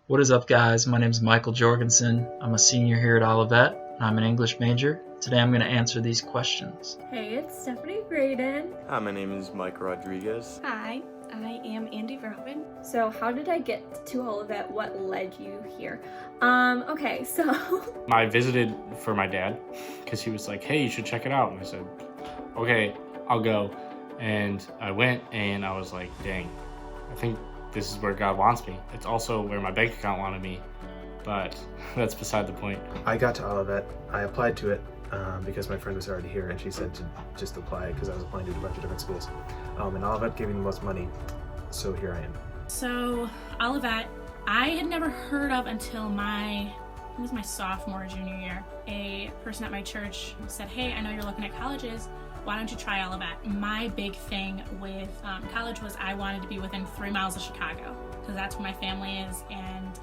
What is up, guys? My name is Michael Jorgensen. I'm a senior here at Olivet, and I'm an English major. Today I'm going to answer these questions. Hey, it's Stephanie Graydon. Hi, my name is Mike Rodriguez. Hi, I am Andy Verhoeven. So how did I get to Olivet? What led you here? Okay, so... I visited for my dad because he was like, hey, you should check it out. And I said, okay, I'll go. And I went and I was like, dang, I think this is where God wants me. It's also where my bank account wanted me, but that's beside the point. I got to Olivet. I applied to it because my friend was already here and she said to just apply because I was applying to a bunch of different schools. And Olivet gave me the most money, so here I am. So Olivet, I had never heard of until it was my sophomore, junior year. A person at my church said, hey, I know you're looking at colleges. Why don't you try Olivet? My big thing with college was I wanted to be within 3 miles of Chicago because that's where my family is, and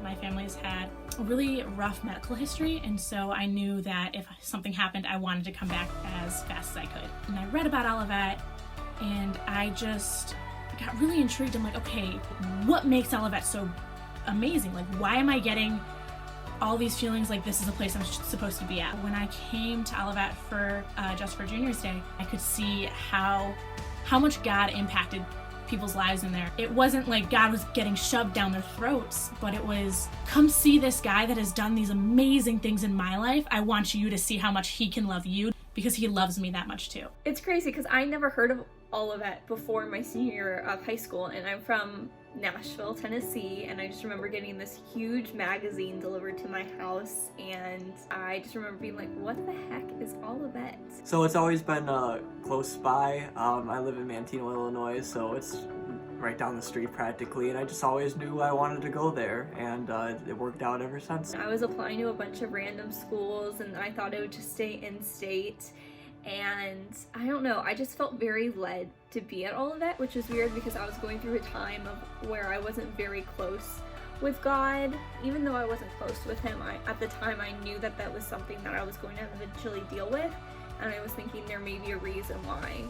my family's had a really rough medical history, and so I knew that if something happened, I wanted to come back as fast as I could. And I read about Olivet, and I just got really intrigued. I'm like, okay, what makes Olivet so amazing? Like, why am I getting all these feelings like this is a place I'm supposed to be at? When I came to Olivet for Just for Juniors Day, I could see how much God impacted people's lives in there. It wasn't like God was getting shoved down their throats, but it was, come see this guy that has done these amazing things in my life. I want you to see how much he can love you because he loves me that much too. It's crazy because I never heard of Olivet before my senior year of high school, and I'm from Nashville, Tennessee, and I just remember getting this huge magazine delivered to my house, and I just remember being like, what the heck is Olivet? So it's always been close by. I live in Manteno, Illinois, so it's right down the street practically, and I just always knew I wanted to go there, and it worked out ever since. I was applying to a bunch of random schools, and I thought it would just stay in-state. And I don't know, I just felt very led to be at Olivet, which is weird because I was going through a time of where I wasn't very close with God. Even though I wasn't close with him, at the time I knew that that was something that I was going to eventually deal with, and I was thinking there may be a reason why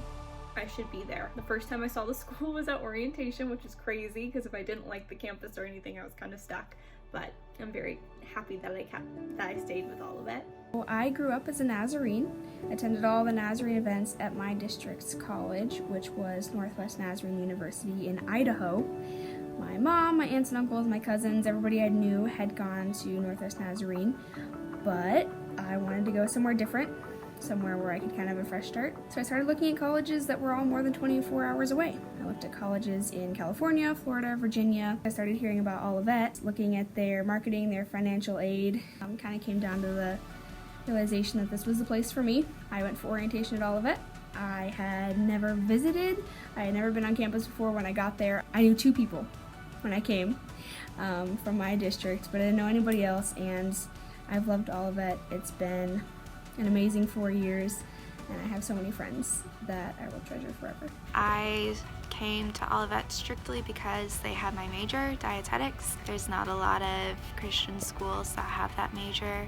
I should be there. The first time I saw the school was at orientation, which is crazy because if I didn't like the campus or anything, I was kind of stuck. But I'm very happy that I stayed with Olivet. Well, I grew up as a Nazarene, attended all the Nazarene events at my district's college, which was Northwest Nazarene University in Idaho. My mom, my aunts and uncles, my cousins, everybody I knew had gone to Northwest Nazarene, but I wanted to go somewhere different, somewhere where I could kind of have a fresh start. So I started looking at colleges that were all more than 24 hours away. I looked at colleges in California, Florida, Virginia. I started hearing about Olivet, looking at their marketing, their financial aid. Kind of came down to the realization that this was the place for me. I went for orientation at Olivet. I had never visited. I had never been on campus before. When I got there, I knew 2 people when I came from my district, but I didn't know anybody else, and I've loved Olivet. It's been an amazing 4 years, and I have so many friends that I will treasure forever. I came to Olivet strictly because they had my major, dietetics. There's not a lot of Christian schools that have that major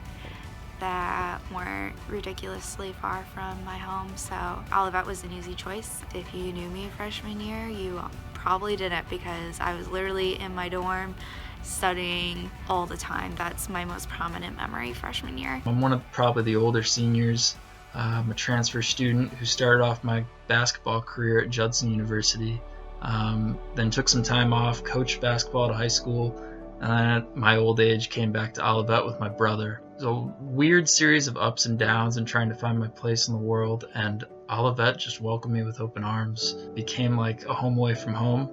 that weren't ridiculously far from my home, so Olivet was an easy choice. If you knew me freshman year, you probably didn't because I was literally in my dorm studying all the time. That's my most prominent memory freshman year. I'm one of probably the older seniors. I'm a transfer student who started off my basketball career at Judson University, then took some time off, coached basketball at high school, and then at my old age came back to Olivet with my brother. It was a weird series of ups and downs and trying to find my place in the world, and Olivet just welcomed me with open arms. It became like a home away from home,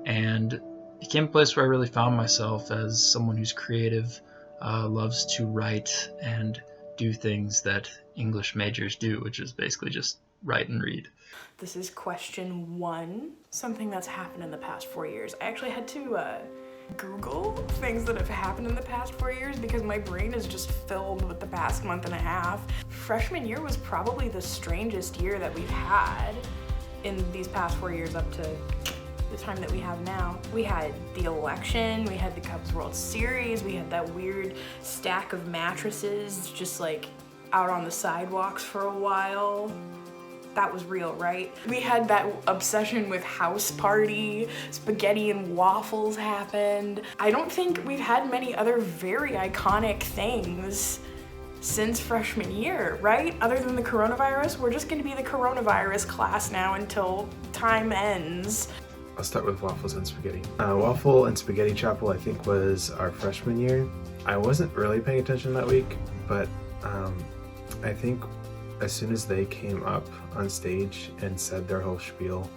and became a place where I really found myself as someone who's creative, loves to write and do things that English majors do, which is basically just write and read. This is question 1, something that's happened in the past 4 years. I actually had to Google things that have happened in the past 4 years because my brain is just filled with the past month and a half. Freshman year was probably the strangest year that we've had in these past 4 years up to the time that we have now. We had the election, we had the Cubs World Series, we had that weird stack of mattresses just like out on the sidewalks for a while. that was real, right? We had that obsession with house party, spaghetti and waffles happened. I don't think we've had many other very iconic things since freshman year, right? Other than the coronavirus, we're just gonna be the coronavirus class now until time ends. I'll start with waffles and spaghetti. Waffle and spaghetti chapel, I think, was our freshman year. I wasn't really paying attention that week, but I think as soon as they came up on stage and said their whole spiel,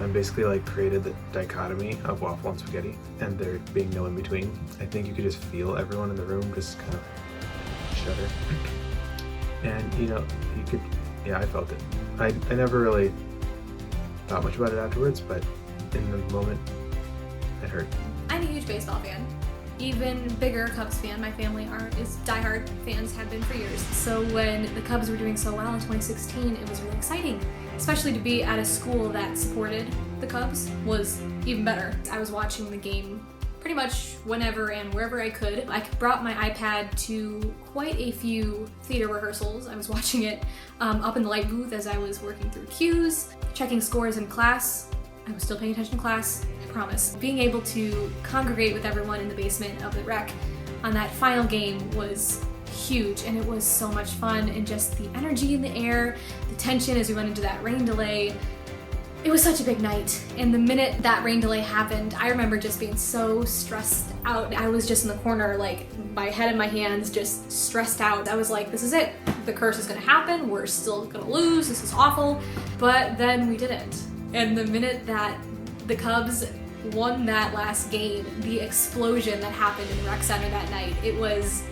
and basically like created the dichotomy of waffle and spaghetti and there being no in between, I think you could just feel everyone in the room just kind of shudder. And you know, you could, yeah, I felt it. I never really thought much about it afterwards, but in the moment, it hurt. I'm a huge baseball fan. Even bigger Cubs fan. My family is diehard fans, have been for years. So when the Cubs were doing so well in 2016, it was really exciting. Especially to be at a school that supported the Cubs was even better. I was watching the game pretty much whenever and wherever I could. I brought my iPad to quite a few theater rehearsals. I was watching it up in the light booth as I was working through cues, checking scores in class. I was still paying attention to class, I promise. Being able to congregate with everyone in the basement of the rec on that final game was huge, and it was so much fun, and just the energy in the air, the tension as we went into that rain delay. It was such a big night, and the minute that rain delay happened, I remember just being so stressed out. I was just in the corner, like my head in my hands, just stressed out. I was like, this is it. The curse is gonna happen. We're still gonna lose. This is awful. But then we didn't. And the minute that the Cubs won that last game, the explosion that happened in the rec center that night, it was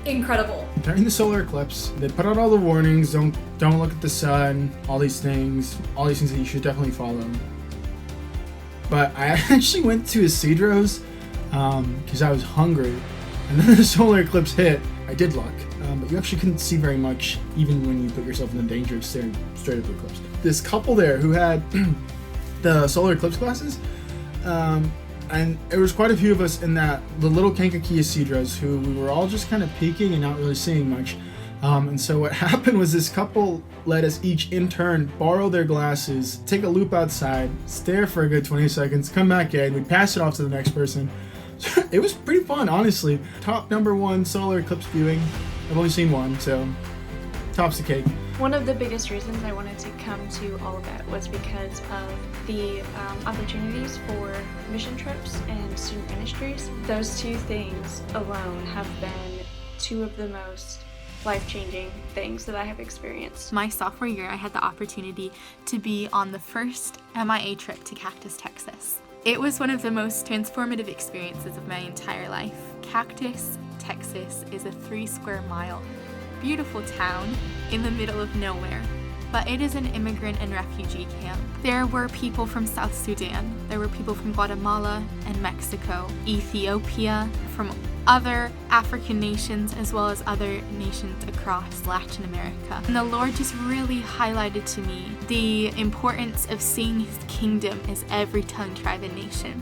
incredible. During the solar eclipse, they put out all the warnings, don't look at the sun, all these things that you should definitely follow. But I actually went to Isidro's because I was hungry, and then the solar eclipse hit. I did look, but you actually couldn't see very much even when you put yourself in the danger of staring straight at the eclipse. This couple there who had the solar eclipse glasses, and there was quite a few of us in the little Kankakee Isidro's who we were all just kind of peeking and not really seeing much. And so what happened was this couple let us each in turn borrow their glasses, take a loop outside, stare for a good 20 seconds, come back in, we'd pass it off to the next person. It was pretty fun, honestly. Top #1 solar eclipse viewing. I've only seen one, so tops the cake. One of the biggest reasons I wanted to come to Olivet was because of the opportunities for mission trips and student ministries. Those two things alone have been two of the most life-changing things that I have experienced. My sophomore year, I had the opportunity to be on the first MIA trip to Cactus, Texas. It was one of the most transformative experiences of my entire life. Cactus, Texas is a 3 square mile beautiful town in the middle of nowhere, but it is an immigrant and refugee camp. There were people from South Sudan, there were people from Guatemala and Mexico, Ethiopia, from other African nations, as well as other nations across Latin America. And the Lord just really highlighted to me the importance of seeing His kingdom as every tongue, tribe, and nation.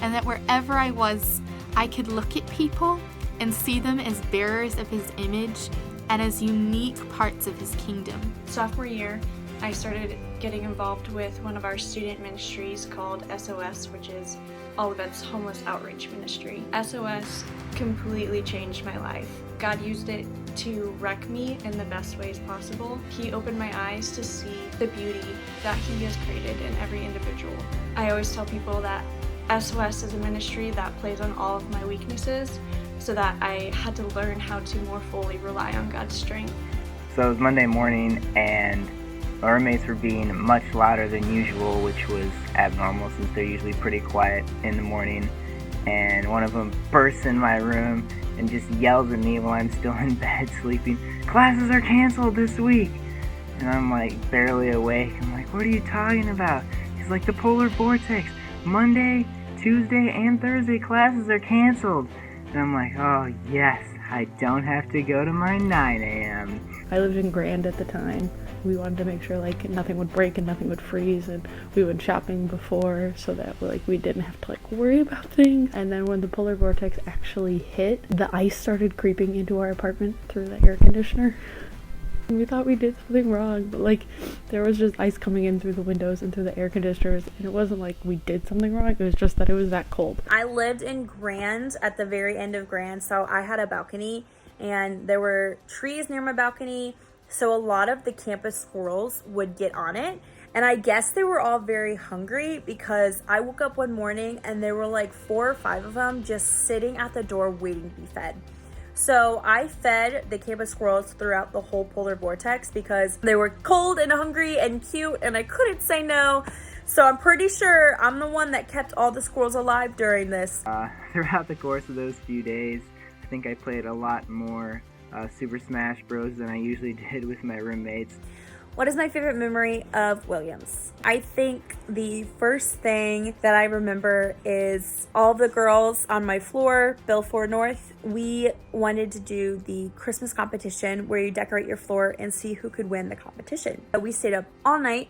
And that wherever I was, I could look at people and see them as bearers of His image and as unique parts of His kingdom. Sophomore year, I started getting involved with one of our student ministries called SOS, which is Olivet's Homeless Outreach Ministry. SOS completely changed my life. God used it to wreck me in the best ways possible. He opened my eyes to see the beauty that He has created in every individual. I always tell people that SOS is a ministry that plays on all of my weaknesses, so that I had to learn how to more fully rely on God's strength. So it was Monday morning, and my roommates were being much louder than usual, which was abnormal since they're usually pretty quiet in the morning. And one of them bursts in my room and just yells at me while I'm still in bed sleeping, "Classes are canceled this week!" And I'm like barely awake. I'm like, "What are you talking about?" He's like, "The polar vortex. Monday, Tuesday, and Thursday classes are canceled." And I'm like, "Oh yes, I don't have to go to my 9 a.m. I lived in Grand at the time. We wanted to make sure like nothing would break and nothing would freeze, and we went shopping before so that like we didn't have to like worry about things. And then when the polar vortex actually hit, the ice started creeping into our apartment through the air conditioner. We thought we did something wrong, but like there was just ice coming in through the windows and through the air conditioners, and it wasn't like we did something wrong, it was just that it was that cold. I lived in Grand, at the very end of Grand, so I had a balcony and there were trees near my balcony, so a lot of the campus squirrels would get on it. And I guess they were all very hungry because I woke up one morning and there were like 4 or 5 of them just sitting at the door waiting to be fed. So I fed the campus squirrels throughout the whole polar vortex because they were cold and hungry and cute and I couldn't say no. So I'm pretty sure I'm the one that kept all the squirrels alive during this. Throughout the course of those few days, I think I played a lot more Super Smash Bros. Than I usually did with my roommates. What is my favorite memory of Williams? I think the first thing that I remember is all the girls on my floor, Bill 4 North, we wanted to do the Christmas competition where you decorate your floor and see who could win the competition. So we stayed up all night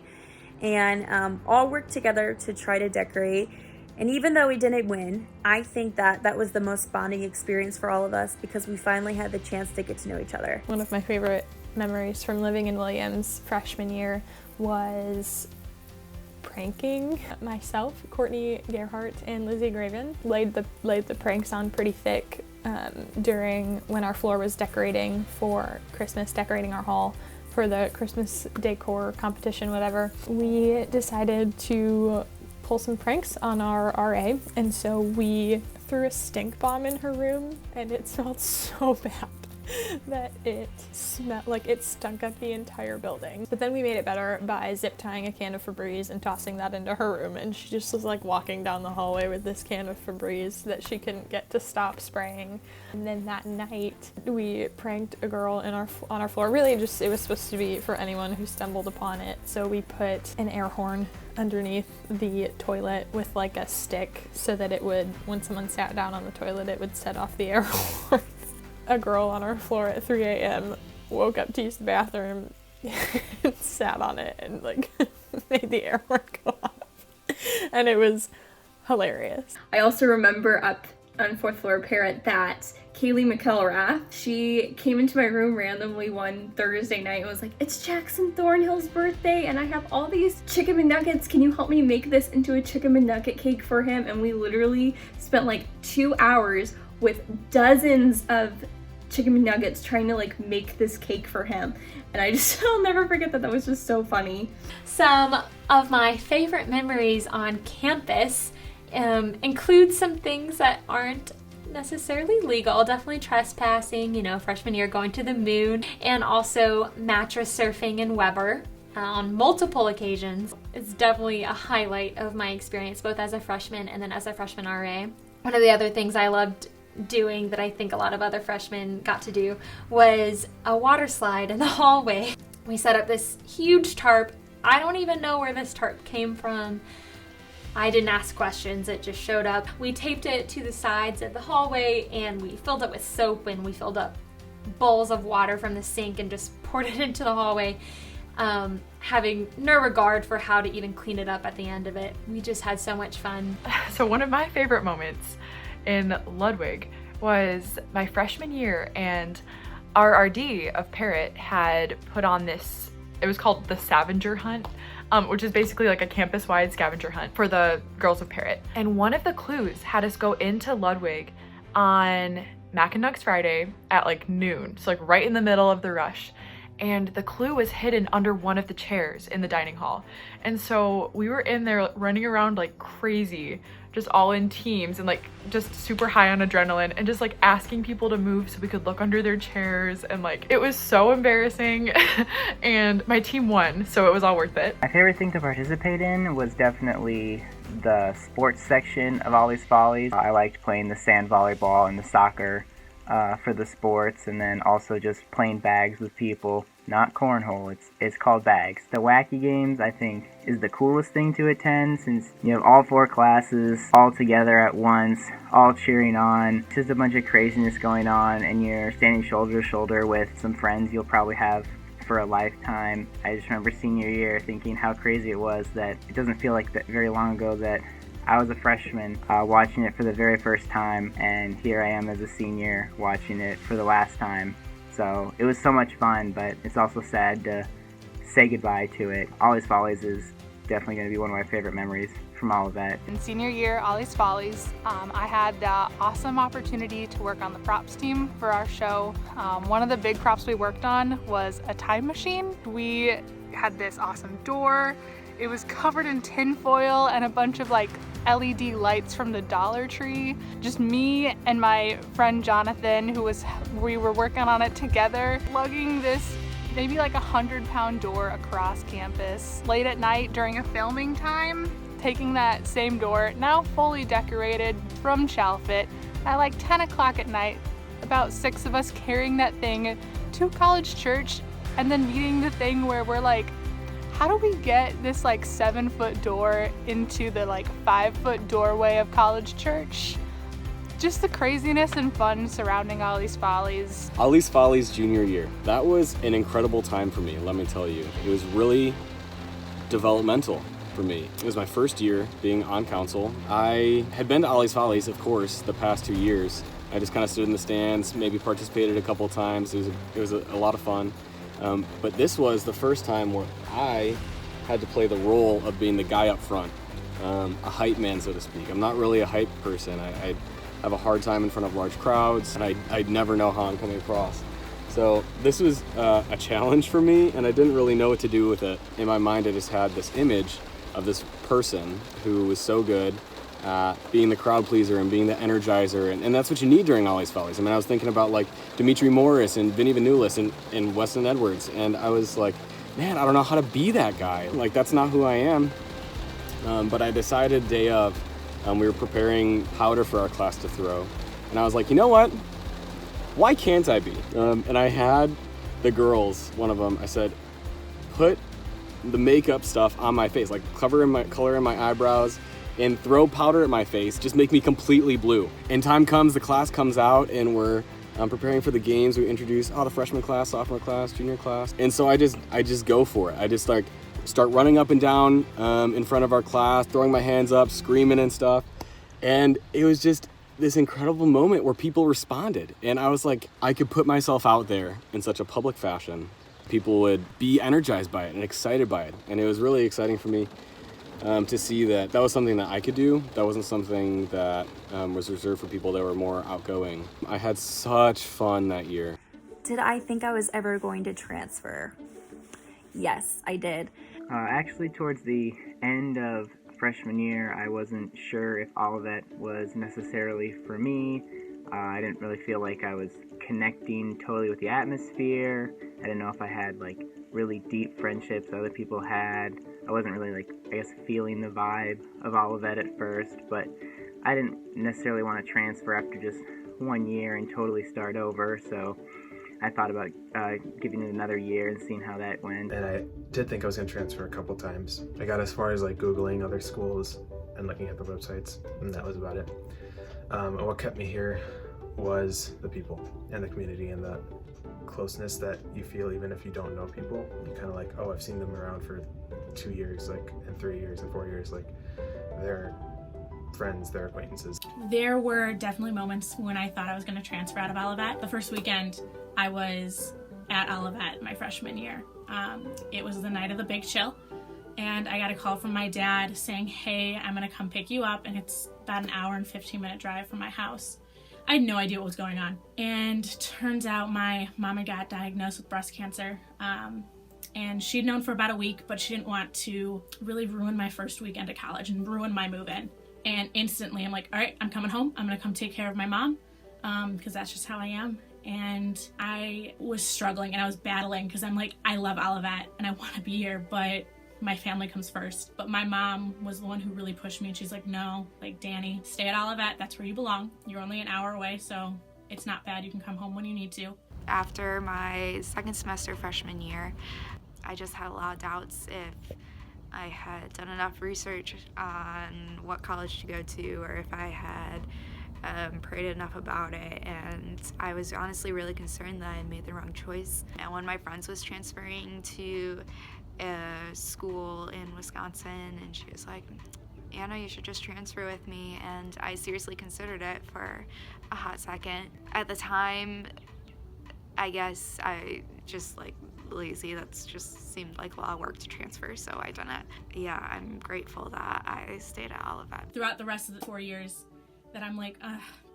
and all worked together to try to decorate. And even though we didn't win, I think that that was the most bonding experience for all of us because we finally had the chance to get to know each other. One of my favorite memories from living in Williams freshman year was pranking myself, Courtney Gerhart, and Lizzie Graven. Laid the pranks on pretty thick during when our floor was decorating for Christmas, decorating our hall for the Christmas decor competition, whatever. We decided to pull some pranks on our RA, and so we threw a stink bomb in her room, and it smelled so bad that it smelled like it stunk up the entire building. But then we made it better by zip tying a can of Febreze and tossing that into her room, and she just was like walking down the hallway with this can of Febreze that she couldn't get to stop spraying. And then that night we pranked a girl on our floor. Really just, it was supposed to be for anyone who stumbled upon it. So we put an air horn underneath the toilet with like a stick so that it would, when someone sat down on the toilet, it would set off the air horn. A girl on our floor at 3 a.m. woke up to use the bathroom and sat on it and like made the air horn go off. And it was hilarious. I also remember up on 4th floor Parrot that Kaylee McElrath, she came into my room randomly one Thursday night and was like, "It's Jackson Thornhill's birthday and I have all these chicken McNuggets. Can you help me make this into a chicken McNugget cake for him?" And we literally spent like 2 hours with dozens of chicken McNuggets trying to like make this cake for him. And I'll never forget that. That was just so funny. Some of my favorite memories on campus include some things that aren't necessarily legal. Definitely trespassing, freshman year going to the moon, and also mattress surfing in Weber on multiple occasions. It's definitely a highlight of my experience both as a freshman and then as a freshman RA. One of the other things I loved doing that I think a lot of other freshmen got to do was a water slide in the hallway. We set up this huge tarp. I don't even know where this tarp came from. I didn't ask questions, it just showed up. We taped it to the sides of the hallway and we filled it with soap and we filled up bowls of water from the sink and just poured it into the hallway, having no regard for how to even clean it up at the end of it. We just had so much fun. So one of my favorite moments in Ludwig was my freshman year, and our RD of Parrot had put on this, it was called the Scavenger Hunt, which is basically like a campus-wide scavenger hunt for the girls of Parrot. And one of the clues had us go into Ludwig on Mac and Nugs Friday at like noon, so like right in the middle of the rush. And the clue was hidden under one of the chairs in the dining hall. And so we were in there running around like crazy, just all in teams and like just super high on adrenaline and just like asking people to move so we could look under their chairs, and like it was so embarrassing and my team won, so it was all worth it. My favorite thing to participate in was definitely the sports section of Ollie's Follies. I liked playing the sand volleyball and the soccer for the sports, and then also just playing bags with people. Not cornhole, it's called bags. The wacky games, I think, is the coolest thing to attend, since you have all 4 classes all together at once, all cheering on. It's just a bunch of craziness going on, and you're standing shoulder to shoulder with some friends you'll probably have for a lifetime. I just remember senior year thinking how crazy it was that it doesn't feel like that very long ago that I was a freshman watching it for the very first time, and here I am as a senior watching it for the last time. So it was so much fun, but it's also sad to say goodbye to it. Ollie's Follies is definitely going to be one of my favorite memories from Olivet. In senior year, Ollie's Follies, I had the awesome opportunity to work on the props team for our show. One of the big props we worked on was a time machine. We had this awesome door. It was covered in tin foil and a bunch of like LED lights from the Dollar Tree. Just me and my friend Jonathan, we were working on it together, lugging this maybe like 100-pound door across campus. Late at night during a filming time, taking that same door, now fully decorated from Chalfet, at like 10 o'clock at night, about 6 of us carrying that thing to College Church, and then meeting the thing where we're like, how do we get this like 7-foot door into the like 5-foot doorway of College Church? Just the craziness and fun surrounding Ollie's Follies. Ollie's Follies junior year. That was an incredible time for me, let me tell you. It was really developmental for me. It was my first year being on council. I had been to Ollie's Follies, of course, the past 2 years. I just kind of stood in the stands, maybe participated a couple times. It was a lot of fun. But this was the first time where I had to play the role of being the guy up front, a hype man, so to speak. I'm not really a hype person. I have a hard time in front of large crowds, and I'd never know how I'm coming across. So this was a challenge for me, and I didn't really know what to do with it. In my mind, I just had this image of this person who was so good at being the crowd pleaser and being the energizer, and that's what you need during Ollie's Follies. I mean, I was thinking about like Dimitri Morris and Vinny Vanulis and Weston Edwards, and I was like, man, I don't know how to be that guy. Like, that's not who I am. But I decided day of, we were preparing powder for our class to throw, and I was like, you know what? Why can't I be? And I had the girls, one of them, I said, put the makeup stuff on my face, like color in my eyebrows, and throw powder at my face, just make me completely blue. And time comes, the class comes out, and we're preparing for the games. We introduce the freshman class, sophomore class, junior class, and so I just go for it. I just like start running up and down in front of our class, throwing my hands up, screaming and stuff, and it was just this incredible moment where people responded, and I was like, I could put myself out there in such a public fashion. People would be energized by it and excited by it, and it was really exciting for me to see that was something that I could do. That wasn't something that was reserved for people that were more outgoing. I had such fun that year. Did I think I was ever going to transfer? Yes, I did. Actually, towards the end of freshman year, I wasn't sure if Olivet was necessarily for me. I didn't really feel like I was connecting totally with the atmosphere. I didn't know if I had like really deep friendships other people had. I wasn't really like, I guess, feeling the vibe of Olivet at first, but I didn't necessarily want to transfer after just 1 year and totally start over, so I thought about giving it another year and seeing how that went. And I did think I was going to transfer a couple times. I got as far as like Googling other schools and looking at the websites, and that was about it. And what kept me here was the people and the community and the closeness that you feel even if you don't know people. You kind of like, oh, I've seen them around for 2 years, like, and 3 years and 4 years, like, they're friends, they're acquaintances. There were definitely moments when I thought I was going to transfer out of Olivet. The first weekend I was at Olivet my freshman year. It was the night of the Big Chill, and I got a call from my dad saying, hey, I'm going to come pick you up, and it's about an hour and 15-minute drive from my house. I had no idea what was going on, and turns out my mom had got diagnosed with breast cancer, and she'd known for about a week, but she didn't want to really ruin my first weekend of college and ruin my move-in. And instantly I'm like, all right, I'm coming home. I'm gonna come take care of my mom, because that's just how I am. And I was struggling and I was battling because I'm like, I love Olivet and I want to be here, but my family comes first. But my mom was the one who really pushed me, and she's like, no, like, Danny, stay at Olivet. That's where you belong. You're only an hour away, so it's not bad. You can come home when you need to. After my second semester freshman year, I just had a lot of doubts if I had done enough research on what college to go to, or if I had prayed enough about it, and I was honestly really concerned that I had made the wrong choice. And when my friend was transferring to a school in Wisconsin, and she was like, Anna, you should just transfer with me, and I seriously considered it for a hot second. At the time, I guess I just like lazy. That's just seemed like a lot of work to transfer, so I done it. Yeah, I'm grateful that I stayed at Olivet. Throughout the rest of the 4 years that I'm like,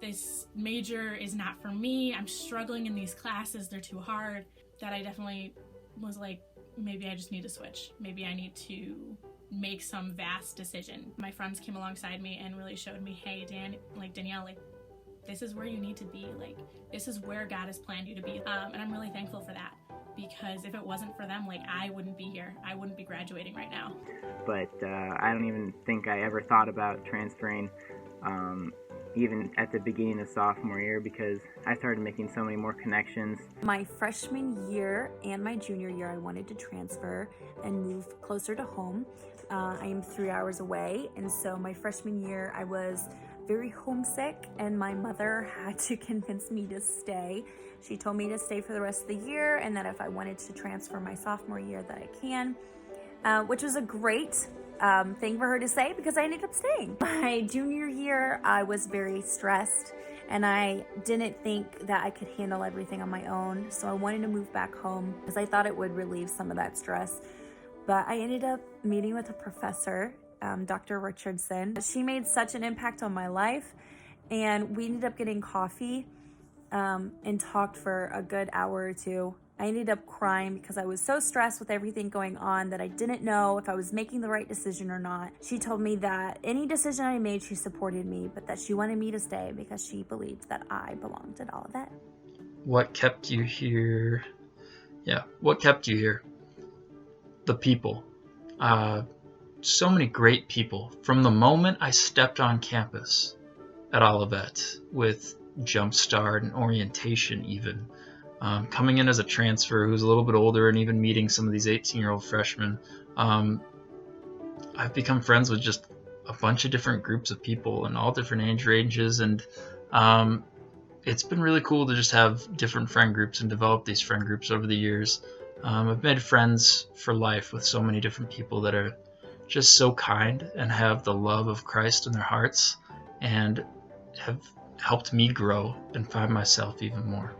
this major is not for me. I'm struggling in these classes. They're too hard. That I definitely was like, maybe I just need to switch. Maybe I need to make some vast decision. My friends came alongside me and really showed me, hey, Danielle, like, this is where you need to be. Like, this is where God has planned you to be. And I'm really thankful for that, because if it wasn't for them, like, I wouldn't be here. I wouldn't be graduating right now. But I don't even think I ever thought about transferring, even at the beginning of sophomore year, because I started making so many more connections. My freshman year and my junior year, I wanted to transfer and move closer to home. I am 3 hours away, and so my freshman year, I was very homesick, and my mother had to convince me to stay. She told me to stay for the rest of the year, and that if I wanted to transfer my sophomore year, that I can, which was a great thing for her to say, because I ended up staying. My junior year, I was very stressed, and I didn't think that I could handle everything on my own, so I wanted to move back home because I thought it would relieve some of that stress. But I ended up meeting with a professor, Dr. Richardson. She made such an impact on my life, and we ended up getting coffee and talked for a good hour or two. I ended up crying because I was so stressed with everything going on that I didn't know if I was making the right decision or not. She told me that any decision I made, she supported me, but that she wanted me to stay because she believed that I belonged at Olivet. What kept you here? Yeah, what kept you here? The people. So many great people. From the moment I stepped on campus at Olivet, with Jumpstart and orientation even, coming in as a transfer who's a little bit older, and even meeting some of these 18-year-old freshmen, I've become friends with just a bunch of different groups of people in all different age ranges, and it's been really cool to just have different friend groups and develop these friend groups over the years. I've made friends for life with so many different people that are just so kind and have the love of Christ in their hearts, and have helped me grow and find myself even more.